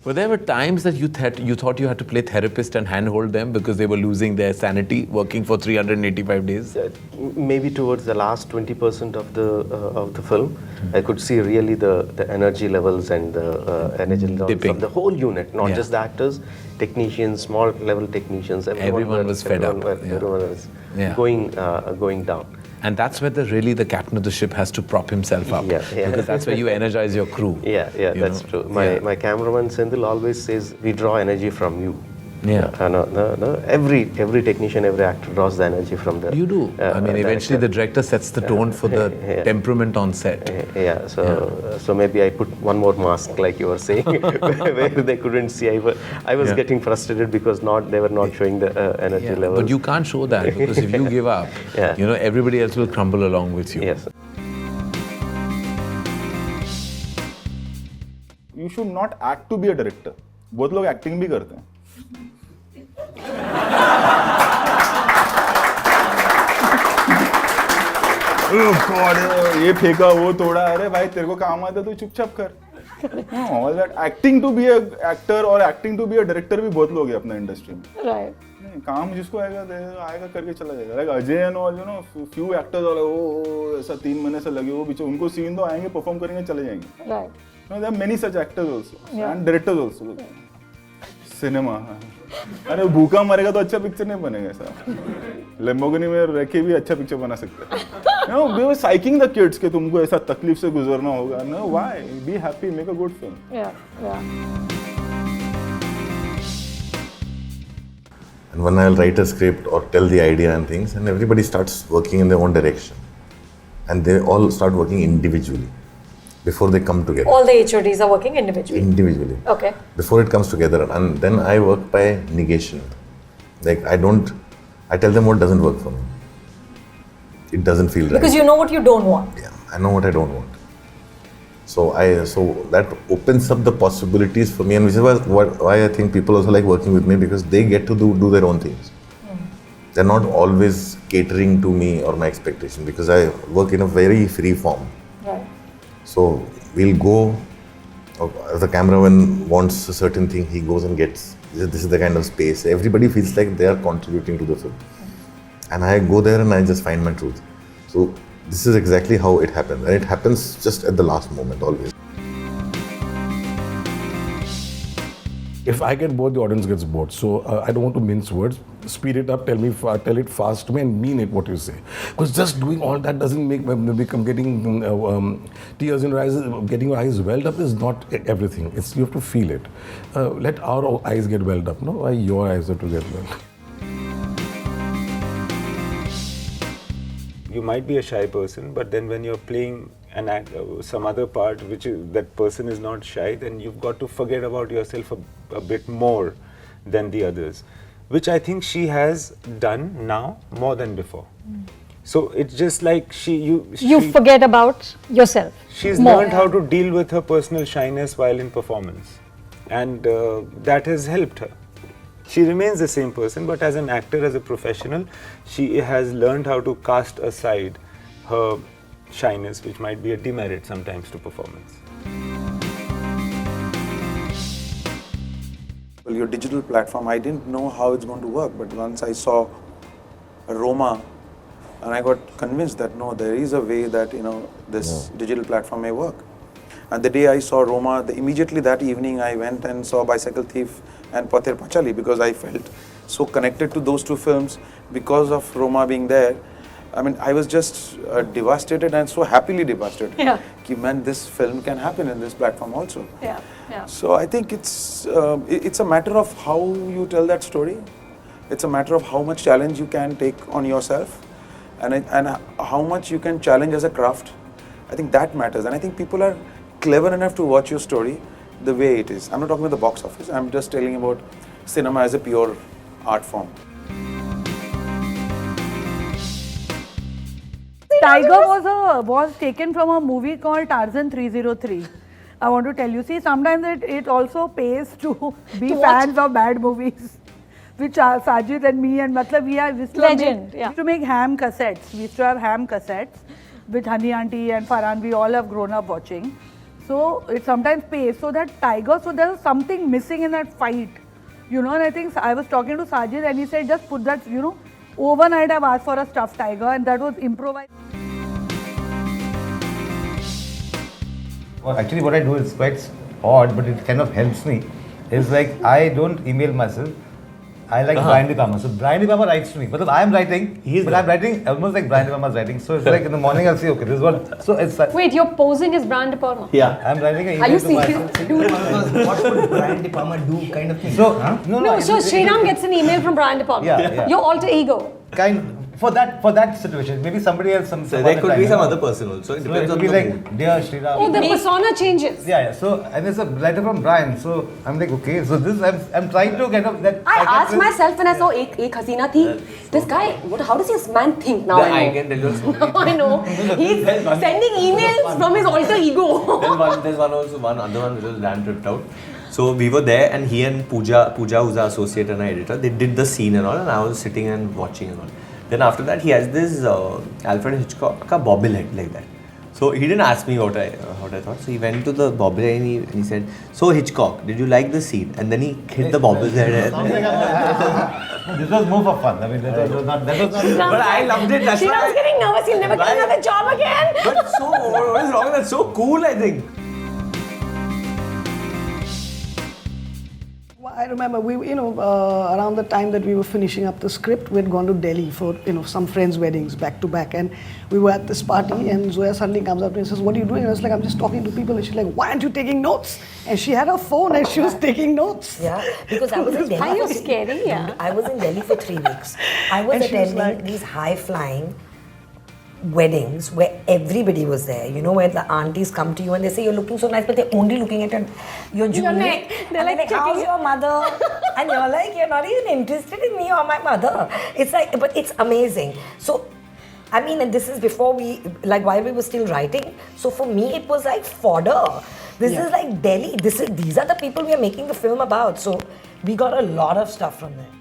Were there ever times that you thought you had to play therapist and handhold them because they were losing their sanity working for 385 days? Maybe towards the last 20% of the film, I could see really the energy levels and the energy levels Dipping. of the whole unit, not just the actors, technicians, small level technicians. Everyone was fed up. Everyone was Yeah. going down. And that's where the captain of the ship has to prop himself up. Yeah. Because that's where you energize your crew. Yeah, that's true. My cameraman Sendil always says, we draw energy from you. Yeah. No. Every technician, every actor draws the energy from the... You do. I mean, eventually the director sets the tone for the temperament on set. So maybe I put one more mask, like you were saying, where they couldn't see. I was getting frustrated because they were not showing the energy levels. But you can't show that, because if you give up, everybody else will crumble along with you. Yes. You should not act to be a director. बहुत लोग acting भी करते हैं. ये फेंका वो तोड़ा, अरे भाई तेरे को काम आता तो चुपचाप कर. All that acting to be a actor और acting to be a director भी बहुत लोग हैं अपने इंडस्ट्री में. नहीं, काम जिसको आएगा करके चला जाएगा. Like Ajay and all, you know, few actors वाले वो ऐसा 3 महीने से लगे वो बीच उनको सीन दो, आएंगे परफॉर्म करेंगे चले जाएंगे. Right. No, there are many such actors also and directors also. Cinema. अरे भूखा मरेगा तो अच्छा पिक्चर नहीं बनेगा ऐसा. लैम्बोर्गिनी में रह के भी अच्छा पिक्चर बना सकते हैं. No, we were psyching the kids कि तुमको ऐसा तकलीफ से गुजरना होगा. No, why? Be happy, make a good film. Yeah. And when I'll write a script or tell the idea and things, and everybody starts working in their own direction, and they all start working individually before they come together. All the HODs are working individually? Individually. Okay. Before it comes together. And then I work by negation. Like I tell them what doesn't work for me. It doesn't feel right. Because you know what you don't want. Yeah, I know what I don't want. So that opens up the possibilities for me, and which is why I think people also like working with me, because they get to do their own things. They're not always catering to me or my expectation, because I work in a very free form. Right. So we'll go, if the cameraman wants a certain thing, he goes and gets, this is the kind of space. Everybody feels like they are contributing to the film. And I go there and I just find my truth. So this is exactly how it happens. And it happens just at the last moment always. If I get bored, the audience gets bored. So I don't want to mince words. Speed it up, tell it fast to me and mean it what you say. Because just doing all that doesn't make me become getting tears in your eyes, getting your eyes welled up is not everything. You have to feel it. Let our eyes get welled up, no? Why your eyes have to get welled? You might be a shy person, but then when you're playing an act, some other part that person is not shy, then you've got to forget about yourself a bit more than the others, which I think she has done now more than before. So it's just like you forget about yourself. She's learned how to deal with her personal shyness while in performance, and that has helped her. She remains the same person, but as an actor, as a professional, she has learned how to cast aside her shyness, which might be a demerit sometimes to performance. Well, your digital platform, I didn't know how it's going to work, but once I saw Roma, and I got convinced that no, there is a way that this digital platform may work. And the day I saw Roma, immediately that evening I went and saw Bicycle Thief and Pather Pachali, because I felt so connected to those two films because of Roma being there. I mean, I was just devastated, and so happily devastated. Yeah. Man, this film can happen in this platform also. Yeah. So I think it's a matter of how you tell that story. It's a matter of how much challenge you can take on yourself, and how much you can challenge as a craft. I think that matters, and I think people are clever enough to watch your story the way it is. I'm not talking about the box office. I'm just telling about cinema as a pure art form. Tiger was taken from a movie called Tarzan 303. I want to tell you, see, sometimes it also pays to be fans of bad movies, which are Sajid and me, and we used to make ham cassettes. We used to have ham cassettes with Honey Auntie and Farhan. We all have grown up watching. So it sometimes pays. So that tiger, so there's something missing in that fight. You know, and I think I was talking to Sajid and he said just put that, you know, overnight I've asked for a stuffed tiger and that was improvised. Well, actually, what I do is quite odd, but it kind of helps me. Is like I don't email myself. I like Brian De Palma. So Brian De Palma writes to me. But I'm writing, I'm writing almost like Brian De Palma's writing. So it's like in the morning I'll say, okay, this is what. So it's like, Wait, you're posing as Brian De Palma? yeah, I'm writing an email Are you to myself. serious? Dude. What would Brian De Palma do kind of thing? So No, so Sriram gets an email from Brian De Palma. Yeah. Your alter ego. Kind for that situation. Maybe somebody else. Some So other there could time, be you some know. other person also. It So depends it on could be the like, mood. dear Sriram. Oh, the persona changes. Yeah. So and it's a letter from Brian. So I'm like, okay. So this I'm trying to kind of that. I asked myself when I saw Ek Hasina Thi, this guy, how does this man think now? I can tell you a story. I know. He's sending emails from his alter ego. There's one other one which was Dan tripped out. So we were there and he and Pooja, who's our associate and our editor, they did the scene and all, and I was sitting and watching and all. Then after that he has this Alfred Hitchcock ka bobblehead like that. So he didn't ask me what I thought. So he went to the bobblehead and he said, "So Hitchcock, did you like the scene?" And then he hit the bobblehead. This was more for fun. I mean, that was not. But I loved it. That's Shriram's getting nervous. He'll never get another job again. But so what is wrong? That's so cool. I think. I remember around the time that we were finishing up the script, we had gone to Delhi for some friends' weddings back to back, and we were at this party, and Zoya suddenly comes up to me and says, "What are you doing?" And I was like, "I'm just talking to people." And she's like, "Why aren't you taking notes?" And she had her phone and she was taking notes. Yeah, because I was in Delhi. Kind of scary, yeah. I was in Delhi for 3 weeks. I was And she was attending like- these high-flying weddings where everybody was there. You know, where the aunties come to you and they say, "You're looking so nice," but they're only looking at your jewelry. neck. They're And like "How's checking your mother?" And you're like, "You're not even interested in me or my mother." It's like, but it's amazing. So, I mean, and this is before while we were still writing. So for me, it was like fodder. This is like Delhi. These are the people we are making the film about. So we got a lot of stuff from there.